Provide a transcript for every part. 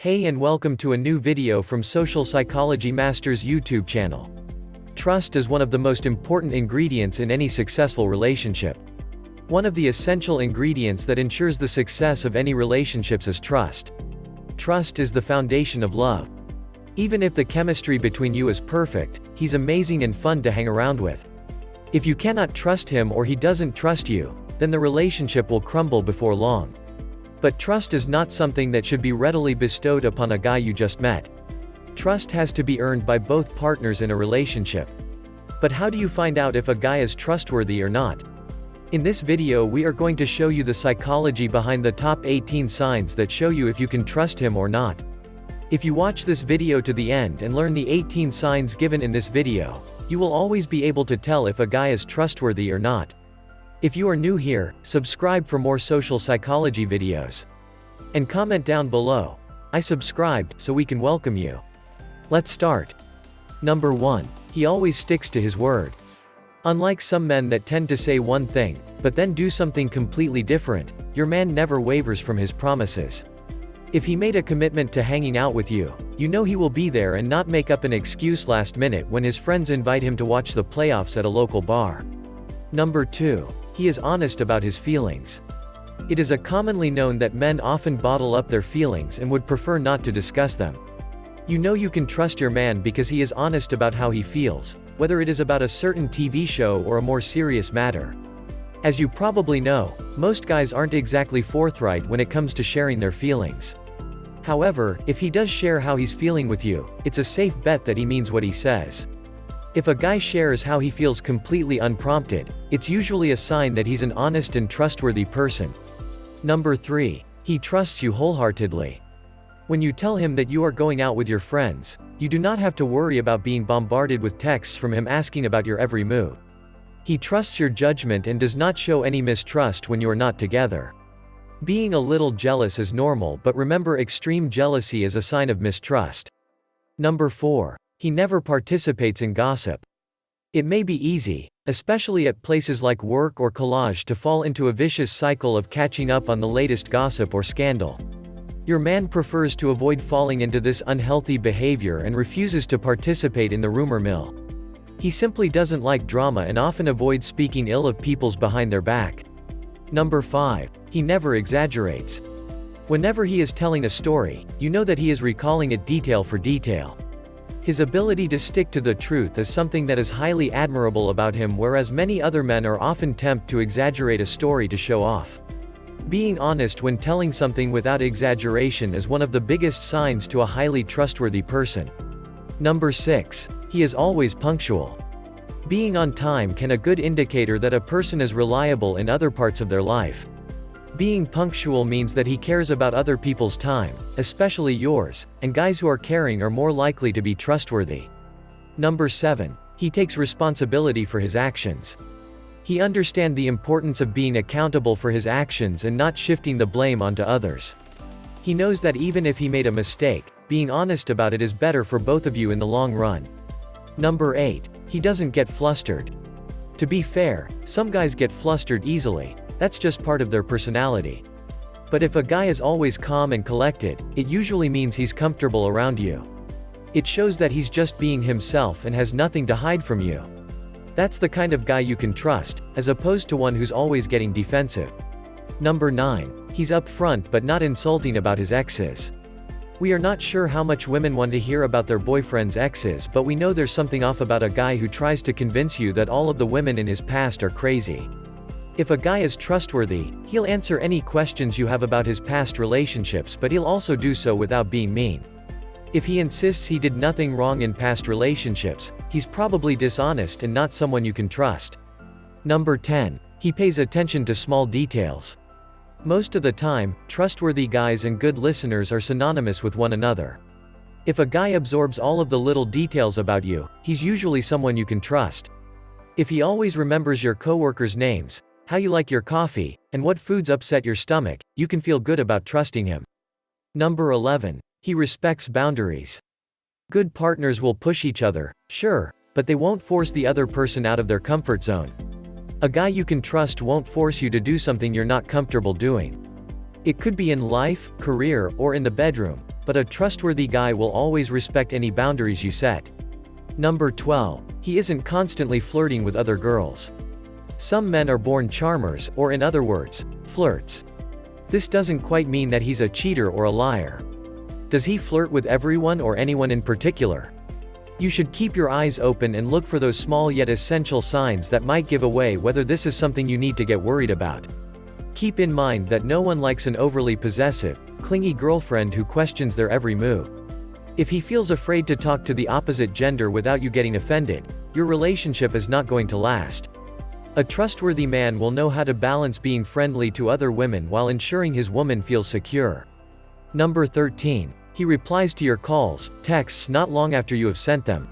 Hey and welcome to a new video from Social Psychology Masters YouTube channel. Trust is one of the most important ingredients in any successful relationship. One of the essential ingredients that ensures the success of any relationships is trust. Trust is the foundation of love. Even if the chemistry between you is perfect, he's amazing and fun to hang around with. If you cannot trust him or he doesn't trust you, then the relationship will crumble before long. But trust is not something that should be readily bestowed upon a guy you just met. Trust has to be earned by both partners in a relationship. But how do you find out if a guy is trustworthy or not? In this video we are going to show you the psychology behind the top 18 signs that show you if you can trust him or not. If you watch this video to the end and learn the 18 signs given in this video, you will always be able to tell if a guy is trustworthy or not. If you are new here, subscribe for more social psychology videos. And comment down below, "I subscribed," so we can welcome you. Let's start. Number 1. He always sticks to his word. Unlike some men that tend to say one thing, but then do something completely different, your man never wavers from his promises. If he made a commitment to hanging out with you, you know he will be there and not make up an excuse last minute when his friends invite him to watch the playoffs at a local bar. Number 2. He is honest about his feelings. It is commonly known that men often bottle up their feelings and would prefer not to discuss them. You know you can trust your man because he is honest about how he feels, whether it is about a certain TV show or a more serious matter. As you probably know, most guys aren't exactly forthright when it comes to sharing their feelings. However, if he does share how he's feeling with you, it's a safe bet that he means what he says. If a guy shares how he feels completely unprompted, it's usually a sign that he's an honest and trustworthy person. Number 3. He trusts you wholeheartedly. When you tell him that you are going out with your friends, you do not have to worry about being bombarded with texts from him asking about your every move. He trusts your judgment and does not show any mistrust when you are not together. Being a little jealous is normal, but remember, extreme jealousy is a sign of mistrust. Number 4. He never participates in gossip. It may be easy, especially at places like work or college, to fall into a vicious cycle of catching up on the latest gossip or scandal. Your man prefers to avoid falling into this unhealthy behavior and refuses to participate in the rumor mill. He simply doesn't like drama and often avoids speaking ill of people's behind their back. Number 5. He never exaggerates. Whenever he is telling a story, you know that he is recalling it detail for detail. His ability to stick to the truth is something that is highly admirable about him, whereas many other men are often tempted to exaggerate a story to show off. Being honest when telling something without exaggeration is one of the biggest signs to a highly trustworthy person. Number 6. He is always punctual. Being on time can be a good indicator that a person is reliable in other parts of their life. Being punctual means that he cares about other people's time, especially yours, and guys who are caring are more likely to be trustworthy. Number 7. He takes responsibility for his actions. He understands the importance of being accountable for his actions and not shifting the blame onto others. He knows that even if he made a mistake, being honest about it is better for both of you in the long run. Number 8. He doesn't get flustered. To be fair, some guys get flustered easily. That's just part of their personality. But if a guy is always calm and collected, it usually means he's comfortable around you. It shows that he's just being himself and has nothing to hide from you. That's the kind of guy you can trust, as opposed to one who's always getting defensive. Number 9. He's upfront but not insulting about his exes. We are not sure how much women want to hear about their boyfriend's exes, but we know there's something off about a guy who tries to convince you that all of the women in his past are crazy. If a guy is trustworthy, he'll answer any questions you have about his past relationships, but he'll also do so without being mean. If he insists he did nothing wrong in past relationships, he's probably dishonest and not someone you can trust. Number 10. He pays attention to small details. Most of the time, trustworthy guys and good listeners are synonymous with one another. If a guy absorbs all of the little details about you, he's usually someone you can trust. If he always remembers your coworkers' names, how you like your coffee, and what foods upset your stomach, you can feel good about trusting him. Number 11. He respects boundaries. Good partners will push each other, sure, but they won't force the other person out of their comfort zone. A guy you can trust won't force you to do something you're not comfortable doing. It could be in life, career, or in the bedroom, but a trustworthy guy will always respect any boundaries you set. Number 12. He isn't constantly flirting with other girls. Some men are born charmers, or in other words, flirts. This doesn't quite mean that he's a cheater or a liar. Does he flirt with everyone or anyone in particular? You should keep your eyes open and look for those small yet essential signs that might give away whether this is something you need to get worried about. Keep in mind that no one likes an overly possessive, clingy girlfriend who questions their every move. If he feels afraid to talk to the opposite gender without you getting offended, your relationship is not going to last. A trustworthy man will know how to balance being friendly to other women while ensuring his woman feels secure. Number 13. He replies to your calls, texts not long after you have sent them.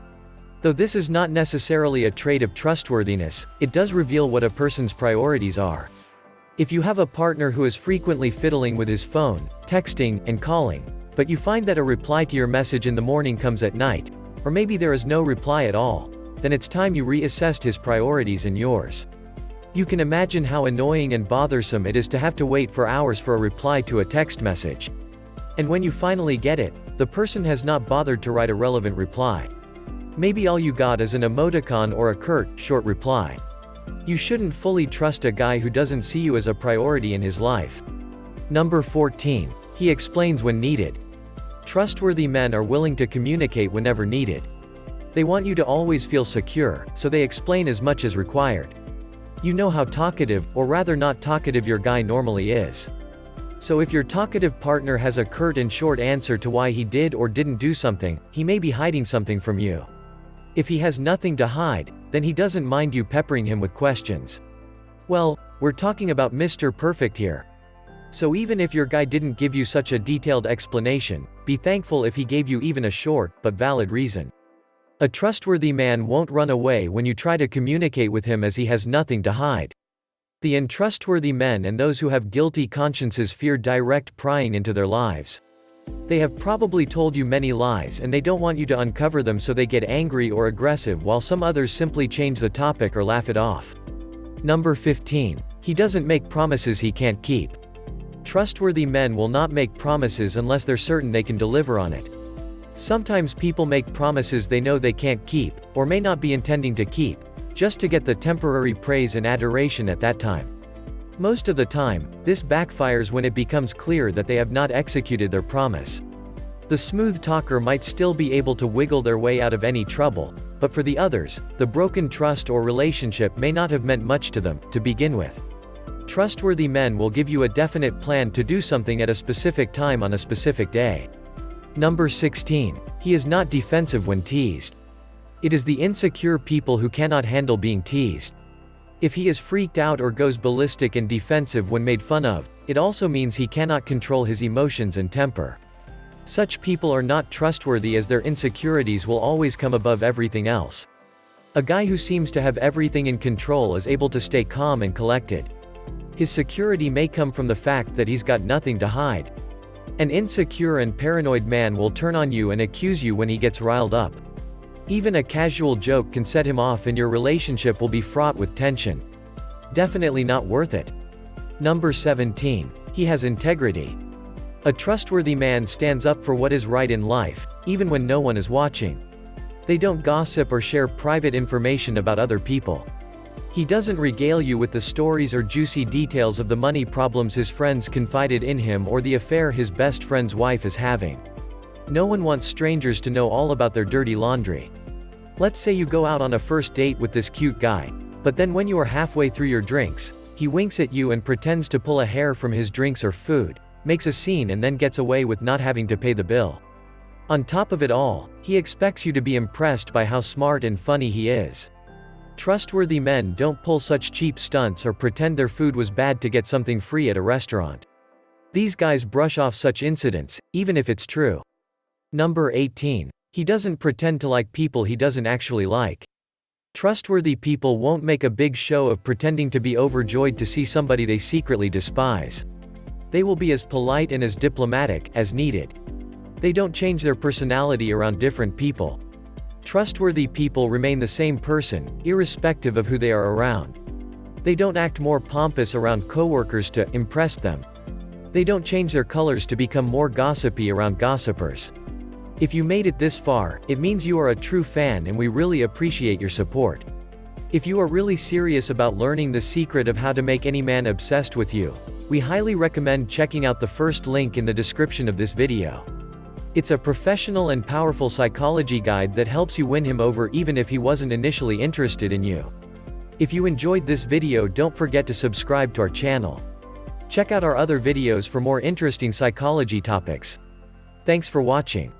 Though this is not necessarily a trait of trustworthiness, it does reveal what a person's priorities are. If you have a partner who is frequently fiddling with his phone, texting, and calling, but you find that a reply to your message in the morning comes at night, or maybe there is no reply at all, then it's time you reassessed his priorities and yours. You can imagine how annoying and bothersome it is to have to wait for hours for a reply to a text message. And when you finally get it, the person has not bothered to write a relevant reply. Maybe all you got is an emoticon or a curt, short reply. You shouldn't fully trust a guy who doesn't see you as a priority in his life. Number 14. He explains when needed. Trustworthy men are willing to communicate whenever needed. They want you to always feel secure, so they explain as much as required. You know how talkative, or rather not talkative, your guy normally is. So if your talkative partner has a curt and short answer to why he did or didn't do something, he may be hiding something from you. If he has nothing to hide, then he doesn't mind you peppering him with questions. Well, we're talking about Mr. Perfect here. So even if your guy didn't give you such a detailed explanation, be thankful if he gave you even a short, but valid reason. A trustworthy man won't run away when you try to communicate with him as he has nothing to hide. The untrustworthy men and those who have guilty consciences fear direct prying into their lives. They have probably told you many lies and they don't want you to uncover them, so they get angry or aggressive, while some others simply change the topic or laugh it off. Number 15. He doesn't make promises he can't keep. Trustworthy men will not make promises unless they're certain they can deliver on it. Sometimes people make promises they know they can't keep, or may not be intending to keep, just to get the temporary praise and adoration at that time. Most of the time, this backfires when it becomes clear that they have not executed their promise. The smooth talker might still be able to wiggle their way out of any trouble, but for the others, the broken trust or relationship may not have meant much to them, to begin with. Trustworthy men will give you a definite plan to do something at a specific time on a specific day. Number 16. He is not defensive when teased. It is the insecure people who cannot handle being teased. If he is freaked out or goes ballistic and defensive when made fun of, it also means he cannot control his emotions and temper. Such people are not trustworthy, as their insecurities will always come above everything else. A guy who seems to have everything in control is able to stay calm and collected. His security may come from the fact that he's got nothing to hide. An insecure and paranoid man will turn on you and accuse you when he gets riled up. Even a casual joke can set him off and your relationship will be fraught with tension. Definitely not worth it. Number 17. He has integrity. A trustworthy man stands up for what is right in life, even when no one is watching. They don't gossip or share private information about other people. He doesn't regale you with the stories or juicy details of the money problems his friends confided in him or the affair his best friend's wife is having. No one wants strangers to know all about their dirty laundry. Let's say you go out on a first date with this cute guy, but then when you are halfway through your drinks, he winks at you and pretends to pull a hair from his drinks or food, makes a scene, and then gets away with not having to pay the bill. On top of it all, he expects you to be impressed by how smart and funny he is. Trustworthy men don't pull such cheap stunts or pretend their food was bad to get something free at a restaurant. These guys brush off such incidents, even if it's true. Number 18. He doesn't pretend to like people he doesn't actually like. Trustworthy people won't make a big show of pretending to be overjoyed to see somebody they secretly despise. They will be as polite and as diplomatic as needed. They don't change their personality around different people. Trustworthy people remain the same person, irrespective of who they are around. They don't act more pompous around coworkers to impress them. They don't change their colors to become more gossipy around gossipers. If you made it this far, it means you are a true fan and we really appreciate your support. If you are really serious about learning the secret of how to make any man obsessed with you, we highly recommend checking out the first link in the description of this video. It's a professional and powerful psychology guide that helps you win him over even if he wasn't initially interested in you. If you enjoyed this video, don't forget to subscribe to our channel. Check out our other videos for more interesting psychology topics. Thanks for watching.